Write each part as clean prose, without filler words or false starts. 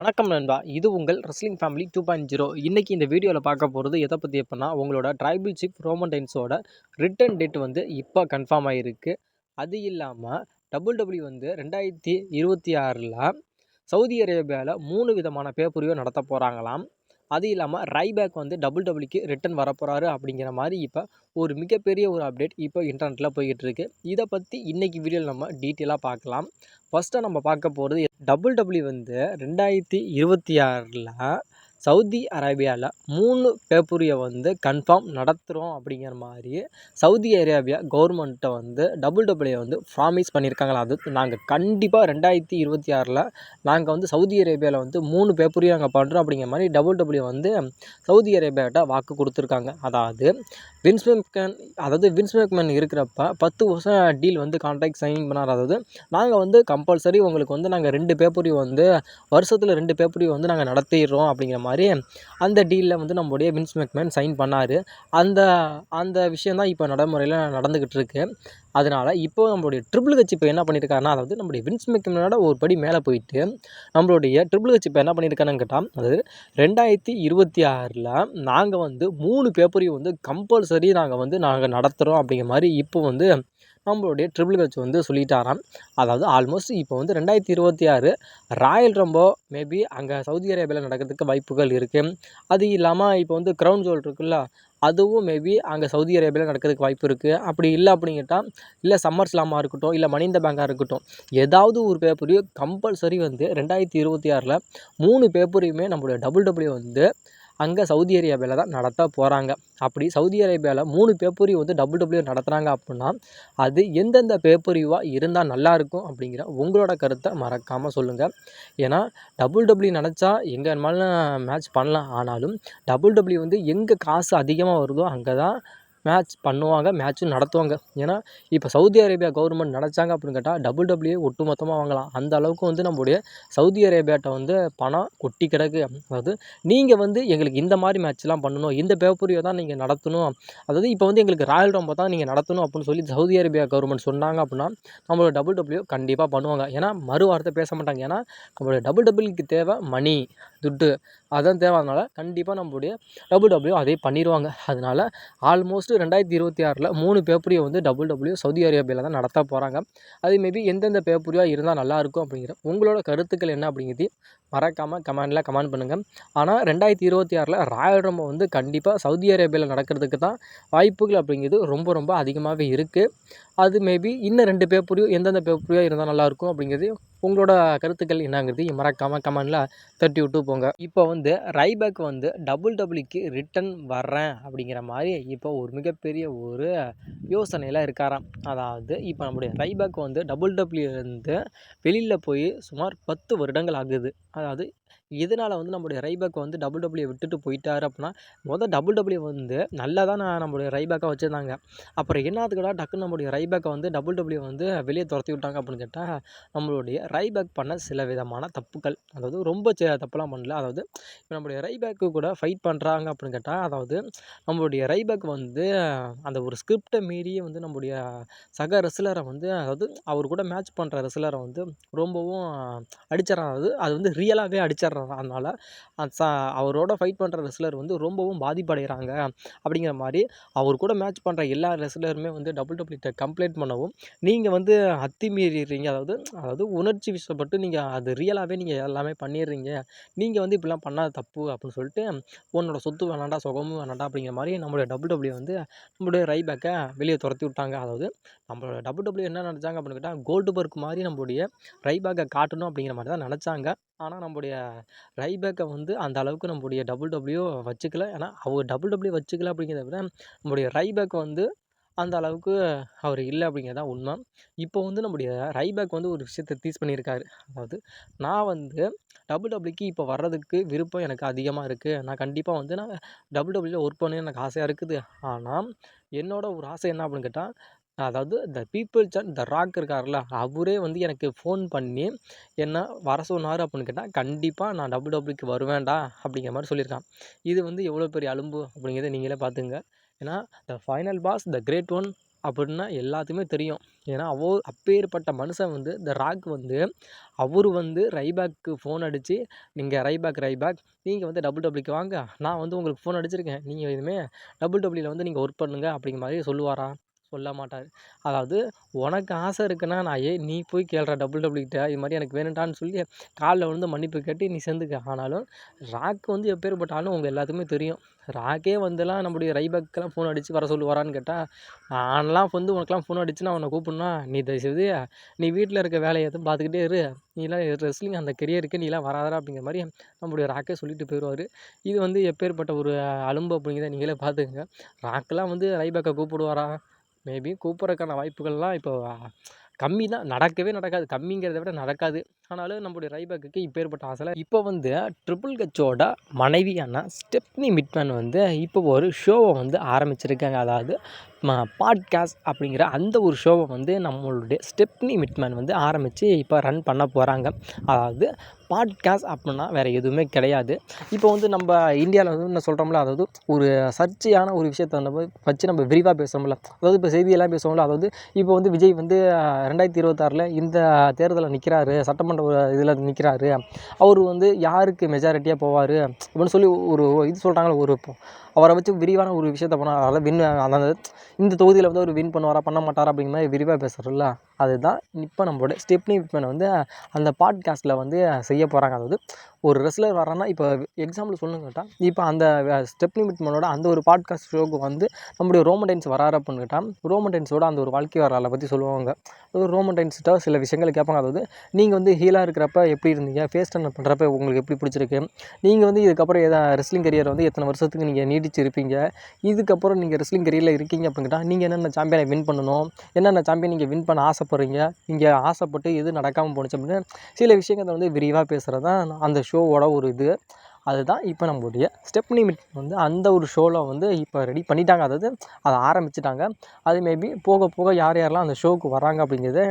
வணக்கம் நண்பா. இது உங்கள் ரெஸ்லிங் ஃபேமிலி 2.0. இன்னைக்கு இந்த வீடியோவில் பார்க்க போகிறது எதை பற்றி எப்படின்னா, உங்களோட ட்ரைபிள் சீஃப் ரோமன் ரெயின்ஸோட ரிட்டர்ன் டேட் வந்து இப்போ கன்ஃபார்ம் ஆகிருக்கு. அது இல்லாமல் WWE வந்து 2026 சவுதி அரேபியாவில் 3 விதமான பேப்பரியும் நடத்த போகிறாங்களாம். அது இல்லாமல் ரைபேக் வந்து WWEக்கு ரிட்டர்ன் வரப்போகிறாரு அப்படிங்கிற மாதிரி இப்போ ஒரு மிகப்பெரிய ஒரு அப்டேட் இப்போ இன்டர்நெட்டில் போய்கிட்டு இருக்கு. இதை பற்றி இன்னைக்கு வீடியோவில் நம்ம டீட்டெயிலாக பார்க்கலாம். ஃபஸ்ட்டாக நம்ம பார்க்க போகிறது WWE வந்து 2026 சவுதி அரேபியாவில் 3 பேப்பரியை வந்து கன்ஃபார்ம் நடத்துகிறோம் அப்படிங்கிற மாதிரி சவுதி அரேபியா கவர்மெண்ட்டை வந்து WWE வந்து ப்ராமிஸ் பண்ணியிருக்காங்களா. அது நாங்கள் கண்டிப்பாக 2026 நாங்கள் வந்து சவுதி அரேபியாவில் வந்து 3 பேப்பரையும் நாங்கள் பண்ணுறோம் அப்படிங்கிற மாதிரி WWE வந்து சவுதி அரேபியாட்ட வாக்கு கொடுத்துருக்காங்க. அதாவது வின்ஸ் மேக்மேன் இருக்கிறப்ப 10 வருஷம் டீல் வந்து கான்ட்ராக்ட் சைன் பண்ணார். அதாவது நாங்கள் வந்து கம்பல்சரி உங்களுக்கு வந்து நாங்கள் 2 பேப்பரையும் வந்து வருஷத்தில் 2 பேப்பரையும் வந்து நாங்கள் நடத்திடுறோம் அப்படிங்கிற மாதிரி அந்த டீலில் வந்து நம்முடைய வின்ஸ் மேக்மேன் சைன் பண்ணார். அந்த விஷயந்தான் இப்போ நடைமுறையில் நடந்துக்கிட்டு இருக்கு. அதனால் இப்போ நம்மளுடைய ட்ரிபிள் ஹெச் இப்போ என்ன பண்ணியிருக்காருன்னா, அதாவது நம்முடைய வின்ஸ் மேக்மேனோட ஒரு படி மேலே போயிட்டு நம்மளுடைய ட்ரிபிள் ஹெச் இப்போ என்ன பண்ணியிருக்காருன்னு கேட்டால், அதாவது 2026 நாங்கள் வந்து 3 பேப்பரையும் வந்து கம்பல்சரி நாங்கள் நடத்துகிறோம் அப்படிங்கிற மாதிரி இப்போ வந்து நம்மளுடைய ட்ரிபிள் ஹெச் வந்து சொல்லிட்டாராம். அதாவது ஆல்மோஸ்ட் இப்போ வந்து 2026 ராயல் ரம்போ மேபி அங்கே சவுதி அரேபியாவில் நடக்கிறதுக்கு வாய்ப்புகள் இருக்குது. அது இல்லாமல் இப்போ வந்து க்ரௌன் ஜுவல் இருக்குல்ல, அதுவும் மேபி அங்கே சவுதி அரேபியாவில் நடக்கிறதுக்கு வாய்ப்பு இருக்குது. அப்படி இல்லை அப்படின்னு கேட்டால், இல்லை சம்மர் ஸ்லாமாக இருக்கட்டும், இல்லை மணி இன் த பேங்காக இருக்கட்டும், ஏதாவது ஒரு பேப்பரையும் கம்பல்சரி வந்து 2026 3 பேப்பரையுமே நம்மளுடைய WWE வந்து அங்கே சவுதி அரேபியாவில் தான் நடத்த போகிறாங்க. அப்படி சவுதி அரேபியாவில் 3 பேப்பரையும் வந்து WWE நடத்துகிறாங்க அப்படின்னா, அது எந்தெந்த பேப்பரிவாக இருந்தால் நல்லாயிருக்கும் அப்படிங்கிற உங்களோட கருத்தை மறக்காமல் சொல்லுங்கள். ஏன்னா WWE நினச்சா எங்கே வேணுமாலும் மேட்ச் பண்ணலாம். ஆனாலும் WWE வந்து எங்கே காசு அதிகமாக வருதோ அங்கே தான் மேட்ச் பண்ணுவாங்க, மேட்ச்சும் நடத்துவாங்க. ஏன்னா இப்போ சவுதி அரேபியா கவர்மெண்ட் நினச்சாங்க அப்படின்னு கேட்டால் WWE ஒட்டு மொத்தமாக வாங்கலாம். அந்த அளவுக்கு வந்து நம்முடைய சவுதி அரேபியாட்ட வந்து பணம் கொட்டி கிடக்கு. அதாவது நீங்கள் வந்து எங்களுக்கு இந்த மாதிரி மேட்ச்லாம் பண்ணணும், இந்த பேப்பரையோ தான் நீங்கள் நடத்தணும், அதாவது இப்போ வந்து எங்களுக்கு ராயல் ரம்போ தான் நீங்கள் நடத்தணும் அப்படின்னு சொல்லி சவுதி அரேபியா கவர்மெண்ட் சொன்னாங்க அப்படின்னா நம்மளோட WWE கண்டிப்பாக பண்ணுவாங்க. ஏன்னா மறு வார்த்தை பேச மாட்டாங்க. ஏன்னா நம்மளுடைய WWEக்கு தேவை மணி, துட்டு, அதான் தேவை. அதனால் கண்டிப்பாக நம்மளுடைய WWE அதே பண்ணிடுவாங்க. அதனால் ஆல்மோஸ்ட் 2026 3 பேப்பரையும் வந்து WWE சவுதி அரேபியாவில் தான் நடத்த போகிறாங்க. அது மேபி எந்தெந்த பேப்பரையாக இருந்தால் நல்லாயிருக்கும் அப்படிங்கிற உங்களோட கருத்துக்கள் என்ன அப்படிங்கிறது மறக்காமல் கமெண்ட் பண்ணுங்கள். ஆனால் 2026 ராயல் ரம்போ வந்து கண்டிப்பாக சவுதி அரேபியாவில் நடக்கிறதுக்கு தான் வாய்ப்புகள் அப்படிங்கிறது ரொம்ப ரொம்ப அதிகமாகவே இருக்குது. அது மேபி இன்னும் 2 பேப்பரையும் எந்தெந்த பேப்பரையாக இருந்தால் நல்லாயிருக்கும் அப்படிங்கிறது உங்களோட கருத்துக்கள் என்னங்கிறது மறக்காமல் கமெண்டில் தட்டி விட்டு போங்க. இப்போ வந்து ரைபேக் வந்து WWE ரிட்டன் வர்றேன் அப்படிங்கிற மாதிரி இப்போ ஒரு மிகப்பெரிய ஒரு யோசனையில் இருக்காராம். அதாவது இப்போ நம்முடைய ரைபேக் வந்து WWE வெளியில் போய் சுமார் 10 வருடங்கள் ஆகுது. அதாவது இதனால் வந்து நம்முடைய ரைபேக் வந்து WWE விட்டுட்டு போயிட்டார் அப்படின்னா, WWE வந்து நல்லா தான் நம்முடைய ரைபேக்கை வச்சுருந்தாங்க. அப்புறம் என்னத்துக்குடா டக்குன்னு நம்முடைய ரைபேக்கை வந்து WWE வந்து வெளியே துரத்தி விட்டாங்க அப்படின்னு கேட்டால், நம்மளுடைய ரைபேக் பண்ண சில விதமான தப்புக்கள், அதாவது ரொம்ப தப்புலாம் பண்ணல. அதாவது இப்போ நம்முடைய ரைபேக்கு கூட ஃபைட் பண்ணுறாங்க அப்படின்னு கேட்டால், அதாவது நம்மளுடைய ரைபேக் வந்து அந்த ஒரு ஸ்கிரிப்டை மீறியே வந்து நம்முடைய சக ரெஸ்லரை வந்து, அதாவது அவர் கூட மேட்ச் பண்ணுற ரெஸ்லரை வந்து ரொம்பவும் அடிச்சிடறாங்க. அதாவது அது வந்து ரியலாகவே அடிச்சிடறாங்க. அதனால் அவரோட ஃபைட் பண்ணுற ரெஸ்லர் வந்து ரொம்பவும் பாதிப்படைகிறாங்க அப்படிங்கிற மாதிரி அவர் கூட மேட்ச் பண்ணுற எல்லா ரெஸ்லருமே வந்து WWE கம்ப்ளைண்ட் பண்ணவும், நீங்கள் வந்து அத்துமீறிடுறீங்க, அதாவது உணர்ச்சி விஷயப்பட்டு நீங்கள் அது ரியலாகவே நீங்கள் எல்லாமே பண்ணிடுறீங்க, நீங்கள் வந்து இப்படிலாம் பண்ணாத தப்பு அப்படின்னு சொல்லிட்டு உன்னோட சொத்து வேணாண்டா, சுகமும் வேணாண்டா அப்படிங்கிற மாதிரி நம்மளுடைய WWE வந்து நம்மளுடைய ரைபேக்கை வெளியே துரத்தி விட்டாங்க. அதாவது நம்மளோட WWE என்ன நினச்சாங்க அப்படின்னு கேட்டால், கோல்டுபர்க் மாதிரி நம்மளுடைய ரைபேக்கை காட்டணும் அப்படிங்கிற மாதிரி தான் நினச்சாங்க. ஆனால் நம்முடைய ரைபேக்கை வந்து அந்த அளவுக்கு நம்முடைய WWE வச்சுக்கல. ஏன்னா அவர் WWE வச்சுக்கல அப்படிங்கிறத விட நம்முடைய ரைபேக் வந்து அந்த அளவுக்கு அவர் இல்லை அப்படிங்கிறது தான் உண்மை. இப்போ வந்து நம்முடைய ரைபேக் வந்து ஒரு விஷயத்தை டீஸ் பண்ணியிருக்காரு. அதாவது நான் வந்து WWEக்கு இப்போ வர்றதுக்கு விருப்பம் எனக்கு அதிகமாக இருக்குது. நான் கண்டிப்பாக வந்து நான் WWE ஒர்க் பண்ண எனக்கு ஆசையாக இருக்குது. ஆனால் என்னோட ஒரு ஆசை என்ன அப்படின்னு கேட்டால், அதாவது த ராக் இருக்கார்ல, அவரே வந்து எனக்கு ஃபோன் பண்ணி என்ன வர சொன்னார் அப்படின்னு கேட்டால், கண்டிப்பாக நான் WWEக்கு வருவேன்டா அப்படிங்கிற மாதிரி சொல்லியிருக்கான். இது வந்து எவ்வளோ பெரிய அலும்பு அப்படிங்கிறத நீங்களே பார்த்துங்க. ஏன்னா the final pass, the great one, அப்படின்னா எல்லாத்துக்குமே தெரியும். ஏன்னா, அப்பேற்பட்ட மனுஷன் வந்து இந்த ராக் வந்து அவரு வந்து ரைபேக்கு ஃபோன் அடிச்சு, "நீங்க ரைபேக் நீங்க வந்து டபிள்யூடபிள்யூக்கு வாங்க. நான் வந்து உங்களுக்கு ஃபோன் அடிச்சிருக்கேன். நீங்க இனிமே டபிள்யூடபிள்யூல வந்து நீங்க ஒர்க் பண்ணுங்க." அப்படிங்கிற மாரி சொல்லுவாரா? சொல்ல மாட்டாரு. அதாவது உனக்கு ஆசை இருக்குன்னா, நான் நீ போய் கேளுடா டபிள்யூடபிள்யூ கிட்ட. இது மாரி எனக்கு வேணும்டான்னு சொல்லி கால்ல விழுந்து மன்னிப்பு கேட்டு நீ சேர்ந்துக்க. ஆனாலும் ராக் வந்து எப்பேர்ப்பட்ட ஆளுன்னு உங்க எல்லாத்துக்குமே தெரியும். ராக்கே வந்துலாம் நம்முடைய ரைபேக்லாம் ஃபோன் அடிச்சு வர சொல்லுவாரான்னு கேட்டா, நான்லாம் வந்து உனக்கெல்லாம் ஃபோன் அடிச்சு நான் உன்ன கூப்பிடணும்னா, நீ தயவுசெய்து நீ வீட்ல இருக்க வேலைய எதுவும் பார்த்துக்கிட்டே இரு. நீலாம் ரெஸ்லிங் அந்த கெரியருக்கு நீலாம் வராதடா அப்படிங்கிற மாரி நம்முடைய ராக்கே சொல்லிட்டு போயிருவாரு. இது வந்து எப்பேர்ப்பட்ட ஒரு அலும்பு அப்படிங்கிறத நீங்களே பார்த்துக்கங்க. ராக்லாம் வந்து ரைபேக்க கூப்பிடுவாரா? மேபி கூப்பிட்றதுக்கான வாய்ப்புகள்லாம் இப்போ கம்மி தான். நடக்கவே நடக்காது. கம்மிங்கிறத விட நடக்காது. ஆனாலும் நம்முடைய ரைபேக்குக்கு இப்பேற்பட்ட ஆசைலாம் இப்போ வந்து ட்ரிபிள் ஹெச்சோட மனைவியான ஸ்டெப்னி மிட்மேன் வந்து இப்போ ஒரு ஷோவை வந்து ஆரம்பிச்சிருக்காங்க. அதாவது பாட்காஸ்ட் அப்படிங்கிற அந்த ஒரு ஷோவை வந்து நம்மளுடைய ஸ்டெப்னி மிட்மேன் வந்து ஆரம்பித்து இப்போ ரன் பண்ண போகிறாங்க. அதாவது பாட்காஸ்ட் அப்புடின்னா வேறு எதுவுமே கிடையாது. இப்போ வந்து நம்ம இந்தியாவில் வந்து என்ன சொல்கிறோம்ல, அதாவது ஒரு சர்ச்சையான ஒரு விஷயத்த நம்ம வச்சு நம்ம விரிவாக பேசுகிறோம்ல, அதாவது இப்போ செய்தியெல்லாம் பேசுவோம்ல, அதாவது இப்போ வந்து விஜய் வந்து 2026 இந்த தேர்தலில் நிற்கிறாரு, சட்டமன்ற இதில் நிற்கிறாரு, அவர் வந்து யாருக்கு மெஜாரிட்டியாக போவார் அப்படின்னு சொல்லி ஒரு இது சொல்கிறாங்களே, ஒரு அவரை வச்சு விரிவான ஒரு விஷயத்த பண்ண அதாவது அதாவது இந்த தொகுதியில் வந்து அவர் வின் பண்ணுவாரா பண்ண மாட்டாரா அப்படிங்கிற மாதிரி விரிவாக பேசுகிறோம்ல, அதுதான் இப்போ நம்மளோட ஸ்டெப்னி மிட்மேன் வந்து அந்த பாட்காஸ்ட்டில் வந்து செய்ய போகிறாங்க. அதாவது ஒரு ரெஸ்லர் வர்றான்னா, இப்போ எக்ஸாம்பிள் சொல்லணும்னு கேட்டால், இப்போ அந்த ஸ்டெப்னி மிட்மேனோட அந்த ஒரு பாட்காஸ்ட் ஷோவுக்கு வந்து நம்முடைய ரோமன் ரெயின்ஸ் வராரு அப்படின்னு கேட்டால், ரோமன் ரெயின்ஸோட அந்த ஒரு வாழ்க்கை வரலாறை பற்றி சொல்லுவாங்க. ரோமன் ரெயின்ஸ்கிட்ட சில விஷயங்களை கேட்பாங்க. அதாவது நீங்கள் வந்து ஹீலாக இருக்கிறப்ப எப்படி இருந்தீங்க, ஃபேஸ் டர்ன் பண்ணுறப்ப உங்களுக்கு எப்படி பிடிச்சிருக்கு, நீங்கள் வந்து இதுக்கப்புறம் ரெஸ்லிங் கரியர் வந்து எத்தனை வருஷத்துக்கு நீங்கள் நீடிச்சு இருப்பீங்க, இதுக்கப்புறம் நீங்கள் ரெஸ்லிங் கரியரில் இருக்கீங்க அப்படின்னு கேட்டால், நீங்கள் என்னென்ன சாம்பியனை வின் பண்ணணும், என்னென்ன சாம்பியன் நீங்கள் வின் பண்ண ஆசைப்படுறீங்க, நீங்கள் ஆசைப்பட்டு எது நடக்காமல் போணுச்சு அப்படின்னு சில விஷயங்களை வந்து விரிவாக பேசுகிறது தான் அந்த ஷோவோட ஒரு இது. அதுதான் இப்போ நம்மளுடைய ஸ்டெப்னி மிட்மேன் வந்து அந்த ஒரு ஷோவில் வந்து இப்போ ரெடி பண்ணிட்டாங்க. அதாவது அதை ஆரம்பிச்சிட்டாங்க. அது மேபி போக போக யார் யாரெல்லாம் அந்த ஷோவுக்கு வராங்க அப்படிங்கிறத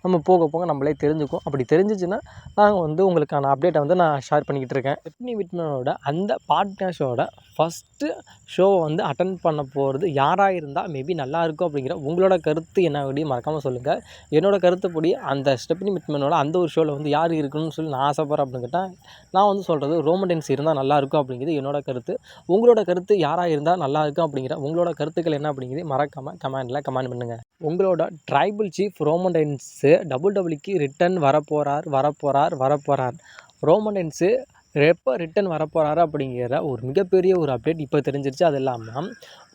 நம்ம போக போக நம்மளே தெரிஞ்சுக்கும். அப்படி தெரிஞ்சிச்சுன்னா நாங்கள் வந்து உங்களுக்கான அப்டேட்டை வந்து நான் ஷேர் பண்ணிக்கிட்டு இருக்கேன். ஸ்டெப்னி மிட்மேனோட அந்த பாட்காஸ்டோட ஃபஸ்ட்டு ஷோவை வந்து அட்டன் பண்ண போகிறது யாராக இருந்தால் மேபி நல்லாயிருக்கும் அப்படிங்கிற உங்களோட கருத்து என்ன அப்படின்னு மறக்காமல் சொல்லுங்கள். என்னோடய கருத்துப்படி அந்த ஸ்டெப்னி மிட்மேனோட அந்த ஒரு ஷோவில் வந்து யார் இருக்கணும்னு சொல்லி நான் ஆசைப்பட்றேன் அப்படின்னு கேட்டால், நான் வந்து சொல்கிறது ரோமன் ரெயின்ஸ் இருந்தால் நல்லாயிருக்கும் அப்படிங்கிறது என்னோட கருத்து. உங்களோட கருத்து யாராக இருந்தால் நல்லாயிருக்கும் அப்படிங்கிற உங்களோட கருத்துக்கள் என்ன அப்படிங்கிறது மறக்காமல் கமெண்ட் பண்ணுங்கள். உங்களோட ட்ரைபல் சீஃப் ரோமன் ரெயின்ஸு டபிள்யூடபிள்யூக்கு ரிட்டர்ன் வரப்போகிறார். ரோமன் ரெயின்ஸு எப்போ ரிட்டர்ன் வரப்போகிறாரு அப்படிங்கிற ஒரு மிகப்பெரிய ஒரு அப்டேட் இப்போ தெரிஞ்சிருச்சு. அது இல்லாமல்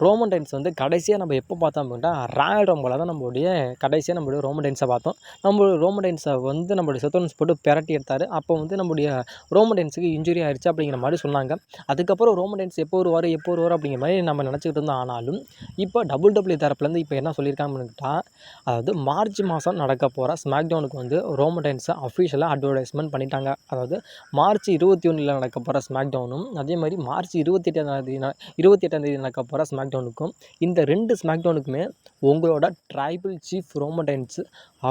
ரோமன் ரெயின்ஸ் வந்து கடைசியாக நம்ம எப்போ பார்த்தோம் அப்படின்னா ராயல் ரம்பிளில் தான் நம்மளுடைய ரோமன் ரெயின்ஸை பார்த்தோம். நம்மளுடைய ரோமன் ரெயின்ஸை வந்து நம்மளுடைய செத்தோன்ஸ் போட்டு பிரட்டி எடுத்தார். அப்போ வந்து நம்மளுடைய ரோமன் ரெயின்ஸுக்கு இன்ஜுரி ஆயிடுச்சு அப்படிங்கிற மாதிரி சொன்னாங்க. அதுக்கப்புறம் ரோமன் ரெயின்ஸ் எப்போ வருவார் அப்படிங்கிற மாதிரி நம்ம நினச்சிக்கிட்டு இருந்தோம். ஆனாலும் இப்போ டபிள்யூடபிள்யூ தரப்புலேருந்து இப்போ என்ன சொல்லியிருக்காங்கன்னு கேட்டால், அதாவது மார்ச் மாதம் நடக்க போகிற ஸ்மாக்டவுனுக்கு வந்து ரோமன் ரெயின்ஸை அஃபிஷியலாக அட்வர்டைஸ்மெண்ட் பண்ணிட்டாங்க. அதாவது மார்ச் 21 நடக்க போகிற ஸ்மாக்டவுனும், அதே மாதிரி மார்ச் 28 நடக்க போகிற ஸ்மாக்டவுனுக்கும், இந்த 2 ஸ்மாக்டவுனுக்குமே உங்களோட ட்ரைபல் சீஃப் ரோமன் ரெயின்ஸ்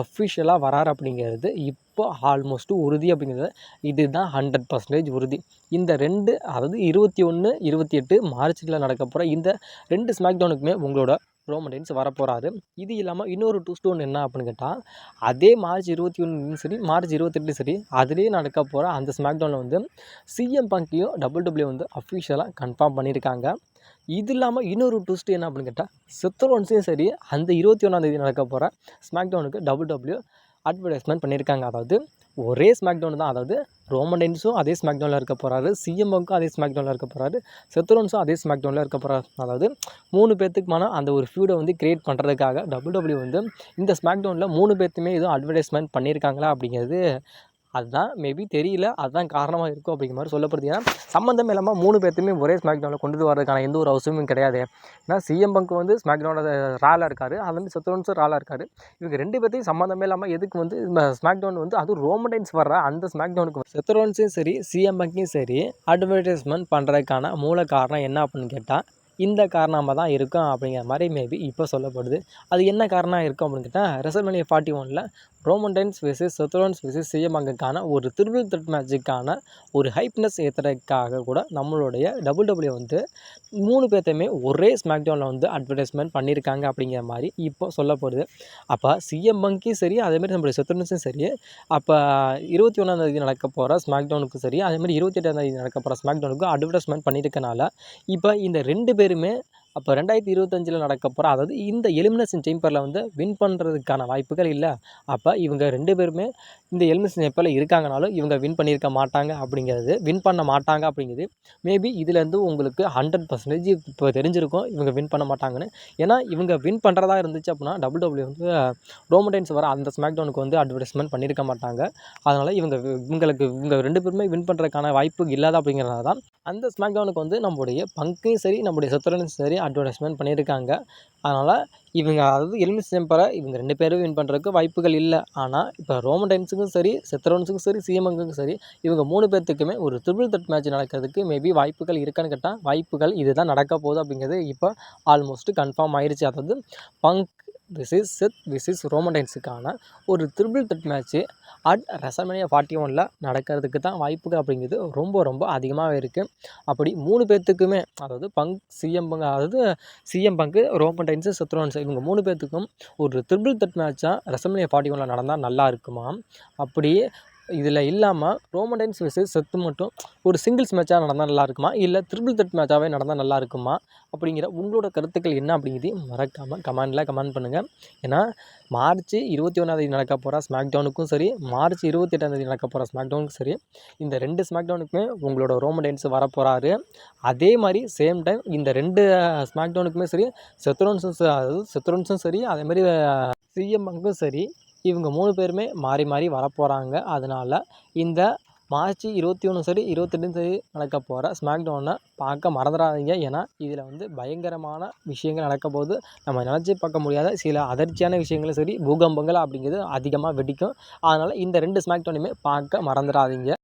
அஃபிஷியலாக வராரு அப்படிங்கிறது இப்போ ஆல்மோஸ்ட் உறுதி அப்படிங்கிறது இதுதான் 100% உறுதி. இந்த 2 அதாவது 21, 28 மார்ச்சில் நடக்க போகிற இந்த 2 ஸ்மாக்டவுனுக்குமே உங்களோட ரோமன் ரெயின்ஸ் வரப்போகிறாரு. இது இல்லாமல் இன்னொரு ட்விஸ்ட் ஒன்று என்ன அப்படின்னு கேட்டால், அதே மார்ச் 21 சரி, மார்ச் 28 சரி, அதிலே நடக்க போகிற அந்த ஸ்மாக்டவுனில் வந்து சிஎம் பங்கையும் டபிள்யூடபிள்யூ வந்து அஃபிஷியலாக கன்ஃபார்ம் பண்ணியிருக்காங்க. இது இல்லாமல் இன்னொரு ட்விஸ்ட் என்ன அப்படின்னு கேட்டால், செத் ரோலின்ஸும் சரி அந்த 21 நடக்க போகிற ஸ்மாக்டவுனுக்கு டபிள்யூடபிள்யூ அட்வர்டைஸ்மெண்ட் பண்ணியிருக்காங்க. அதாவது ஒரே ஸ்மாக்டவுன் தான். அதாவது ரோமன் ரெயின்ஸும் அதே ஸ்மாக்டவுனில் இருக்க போகிறாரு, சிஎம் பங்கும் அதே ஸ்மாக்டவுனில் இருக்க போகிறாரு, செத் ரோலின்ஸும் அதே ஸ்மாக்டவுனில் இருக்க போகிறாரு. அதாவது 3 பேர்த்துக்குமான அந்த ஒரு ஃபியூடை வந்து கிரியேட் பண்ணுறதுக்காக டபிள்யூடபிள்யூ வந்து இந்த ஸ்மாக்டவுனில் 3 பேர்த்துமே எதுவும் அட்வர்டைஸ்மெண்ட் பண்ணியிருக்காங்களா அப்படிங்கிறது அதுதான் மேபி தெரியல. அதுதான் காரணமாக இருக்கும் அப்படிங்கிற மாதிரி சொல்லப்படுது. ஏன்னா சம்மந்தமே இல்லாமல் 3 பேர்த்தையுமே ஒரே ஸ்மாக்டவுனில் கொண்டுட்டு வரதுக்கான எந்த ஒரு அவசியமும் கிடையாது. ஏன்னா சிஎம் பங்க் வந்து ஸ்மாக்டவுனோட ராலாக இருக்கார், அது வந்து செத் ரோலின்ஸும் ராலாக இருக்கார். இவங்க 2 பேர்த்தையும் சம்மந்தமே இல்லாமல் எதுக்கு வந்து ஸ்மாக்டவுன் வந்து அதுவும் ரோமன் ரெயின்ஸ் வர்ற அந்த ஸ்மாக்டவுனுக்கு செத் ரோலின்ஸும் சரி சிஎம் பங்கையும் சரி அட்வர்டைஸ்மெண்ட் பண்ணுறதுக்கான மூல காரணம் என்ன அப்படின்னு கேட்டால், இந்த காரணமாக தான் இருக்கும் அப்படிங்கிற மாதிரி மேபி இப்போ சொல்லப்படுது. அது என்ன காரணம் இருக்கும் அப்படின்னு கேட்டால், WrestleMania 41 Roman Reigns versus Seth Rollins versus CM பங்குக்கான ஒரு ட்ரிபிள் த்ரெட் மேட்சுக்கான ஒரு ஹைப்னஸ் ஏற்றுறதுக்காக கூட நம்மளுடைய WWE வந்து 3 பேர்த்தையுமே ஒரே ஸ்மாக்டவுனில் வந்து அட்வர்டைஸ்மெண்ட் பண்ணியிருக்காங்க அப்படிங்கிற மாதிரி இப்போ சொல்லப்படுது. அப்போ சிஎம் பங்க்கும் சரி, அதேமாதிரி நம்மளுடைய செத் ரோலின்ஸும் சரி, அப்போ 21ஆம் நடக்க போகிற ஸ்மாக்டவுனுக்கும் சரி, அதேமாதிரி 28ஆம் நடக்க போகிற ஸ்மாக்டவுனுக்கும் அட்வர்டைஸ்மெண்ட் பண்ணியிருக்கனால இப்போ இந்த 2 பேருமே அப்போ 2025 நடக்க போகிற, அதாவது இந்த எலிமினேஷன் சேம்பரில் வந்து வின் பண்ணுறதுக்கான வாய்ப்புகள் இல்லை. அப்போ இவங்க 2 பேருமே இந்த எலிமினேஷன் சேம்பரில் இருக்காங்கனாலும் இவங்க வின் பண்ணியிருக்க மாட்டாங்க அப்படிங்கிறது, வின் பண்ண மாட்டாங்க அப்படிங்கிறது மேபி இதுலேருந்து உங்களுக்கு 100% இப்போ தெரிஞ்சிருக்கும் இவங்க வின் பண்ண மாட்டாங்கன்னு. ஏன்னா இவங்க வின் பண்ணுறதா இருந்துச்சு அப்படின்னா WWE வந்து ரோமன் ரெயின்ஸ் வர அந்த ஸ்மாக்டவுனுக்கு வந்து அட்வர்டைஸ்மெண்ட் பண்ணியிருக்க மாட்டாங்க. அதனால் இவங்க 2 பேருமே வின் பண்ணுறதுக்கான வாய்ப்பு இல்லாத அப்படிங்கிறனால தான் அந்த ஸ்மாக்டவுனுக்கு வந்து நம்முடைய பங்கையும் சரி, நம்முடைய செத் ரோலின்ஸும் சரி அட்வர்டைஸ்மெண்ட் பண்ணியிருக்காங்க. அதனால் இவங்க, அதாவது எலிமினேஷன் சேம்பரை இவங்க 2 பேரும் வின் பண்ணுறதுக்கு வாய்ப்புகள் இல்லை. ஆனால் இப்போ ரோமன் ரெயின்ஸுக்கும் சரி, செத் ரோலின்ஸுக்கும் சரி, சிஎம் பங்குக்கும் சரி, இவங்க 3 பேர்த்துக்குமே ஒரு ட்ரிபிள் த்ரெட் மேட்ச் நடக்கிறதுக்கு மேபி வாய்ப்புகள் இருக்கான்னு கேட்டால் வாய்ப்புகள் இதுதான் நடக்க போகுது அப்படிங்கிறது இப்போ ஆல்மோஸ்ட் கன்ஃபார்ம் ஆயிடுச்சு. அதாவது பங்க் வெர்சஸ் செத் வெர்சஸ் ரோமன் ரெயின்ஸுக்கான ஒரு triple thread match at WrestleMania 41 நடக்கிறதுக்கு தான் வாய்ப்புகள் அப்படிங்கிறது ரொம்ப ரொம்ப அதிகமாகவே இருக்குது. அப்படி 3 பேர்த்துக்குமே, அதாவது சிஎம் பங்கு, ரோமன் ரெயின்ஸு, செத் ரோலின்ஸ் இவங்க 3 பேர்த்துக்கும் ஒரு ட்ரிபிள் த்ரெட் மேட்சாக ரெசல்மேனியா 41 நடந்தால் நல்லா இருக்குமா? அப்படியே இதில் இல்லாமல் ரோமன் ரெயின்ஸ் வெர்சஸ் செத்து மட்டும் ஒரு சிங்கிள்ஸ் மேட்சாக நடந்தால் நல்லா இருக்குமா, இல்லை ட்ரிபிள் த்ரெட் மேட்சாகவே நடந்தால் நல்லா இருக்குமா அப்படிங்கிற உங்களோட கருத்துக்கள் என்ன அப்படிங்கிறதையும் மறக்காமல் கமெண்ட் பண்ணுங்கள். ஏன்னா மார்ச் 21 நடக்க போகிற ஸ்மாக்டவுனுக்கும் சரி, மார்ச் 28 நடக்க போகிற ஸ்மாக்டவுனுக்கும் சரி, இந்த 2 ஸ்மாக்டவுனுக்குமே உங்களோட ரோமன் ரெயின்ஸ் வரப்போகிறாரு. அதே மாதிரி சேம் டைம் இந்த 2 ஸ்மாக்டவுனுக்குமே சரி, செத் ரோலின்ஸும் சரி, அதேமாதிரி சிஎம் பங்கும் சரி, இவங்க 3 பேருமே மாறி மாறி வரப்போகிறாங்க. அதனால் இந்த மார்ச் 21 சரி, 28 சரி நடக்க போகிற ஸ்மாக்டவுனை பார்க்க மறந்துடாதீங்க. ஏன்னா இதில் வந்து பயங்கரமான விஷயங்கள் நடக்க போது, நம்ம நினச்சி பார்க்க முடியாத சில அதிர்ச்சியான விஷயங்களும் சரி, பூகம்பங்கள் அப்படிங்கிறது அதிகமாக வெடிக்கும். அதனால் இந்த 2 ஸ்மாக்டவுனையுமே பார்க்க மறந்துடாதீங்க.